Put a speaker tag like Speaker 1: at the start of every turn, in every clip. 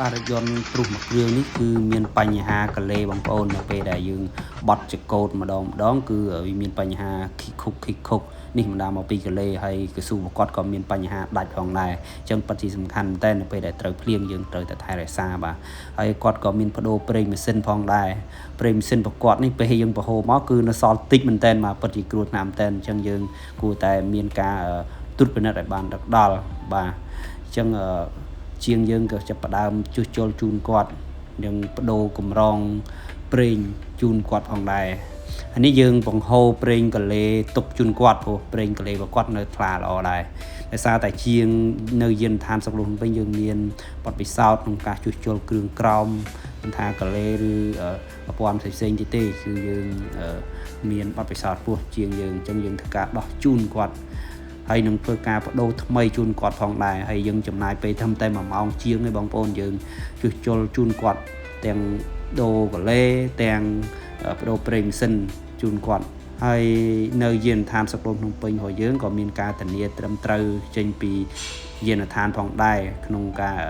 Speaker 1: បាទរថយន្តព្រុសមួយគ្រឿងនេះគឺមានបញ្ហាកលេបងប្អូននៅពេលដែលយើងបត់ចកោតម្ដងគឺវាមានបញ្ហាខិខុកនេះបណ្ដាលមកពីកលេហើយកស៊ូប្រកបក៏មានបញ្ហាដាច់ផងដែរអញ្ចឹងពិតជាសំខាន់តែនៅពេលដែលត្រូវភ្លៀងយើងត្រូវតែថែរក្សាបាទហើយគាត់ក៏មានបដូរប្រេងម៉ាស៊ីនផងដែរប្រេងម៉ាស៊ីនប្រកបនេះពេលយើងបហូរមកគឺនៅសល់តិចមែនតើបាទពិតជាគ្រោះថ្នាក់មែនតើអញ្ចឹងយើងគួរតែមានការត្រួតពិនិត្យឲ្យបានដល់បាទអញ្ចឹងជាងយើងក៏ចាប់ផ្ដើមជួសជុលជូនគាត់នឹងបដូរកម្រងប្រេងជូនគាត់ផងដែរហើយនេះយើងបង្ហូរប្រេងកលេទុកជូនគាត់ព្រោះប្រេងកលេរបស់គាត់នៅថ្លាល្អដែរដោយសារតែជាងនៅយានដ្ឋានសក្តិវិញយើងមានបទពិសោធន៍ក្នុងការជួសជុលគ្រឿងក្រោមមិនថាកលេឬប្រព័ន្ធផ្សេងៗទៀតទេគឺយើងមានបទពិសោធន៍ពោះជាងយើងអញ្ចឹងយើងធ្វើការដោះជូនគាត់ហើយនឹងធ្វើការបដូរថ្មីជូនគាត់ផងដែរហើយយើងចំណាយពេលត្រឹមតែ1ម៉ោងជាងឯងបងប្អូនយើងជួសជុលជូនគាត់ទាំងដូរកលេទាំងបដូរប្រេងម៉ាស៊ីនជូនគាត់ហើយនៅយានដ្ឋានសក្តិភ្នំពេញរបស់យើងក៏មានការធានាត្រឹមត្រូវចេញពីយានដ្ឋានផងដែរក្នុងការ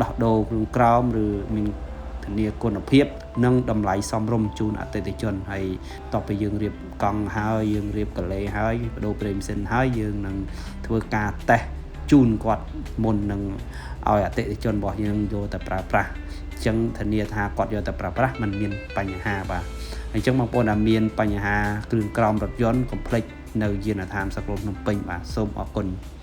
Speaker 1: ដោះដូរគ្រឿងក្រោមឬមានធានាគុណភាពនិងតម្លៃសមរម្យជូនអតិថិជនហើយតទៅយើងរៀបកង់ហើយយើងរៀបកលេហើយបដូរប្រេងម៉ាស៊ីនហើយយើងនឹងធ្វើការតេស្តជូនគាត់មុននឹងឲ្យអតិថិជនរបស់យើងយកទៅប្រើប្រាស់អញ្ចឹងធានាថាគាត់យកទៅប្រើប្រាស់มันមានបញ្ហាបាទអញ្ចឹងបងប្អូនដែលមានបញ្ហាគ្រឿងក្រោមរថយន្តកុំភ្លេចនៅយានដ្ឋានសក្តិភ្នំពេញបាទសូមអរគុណ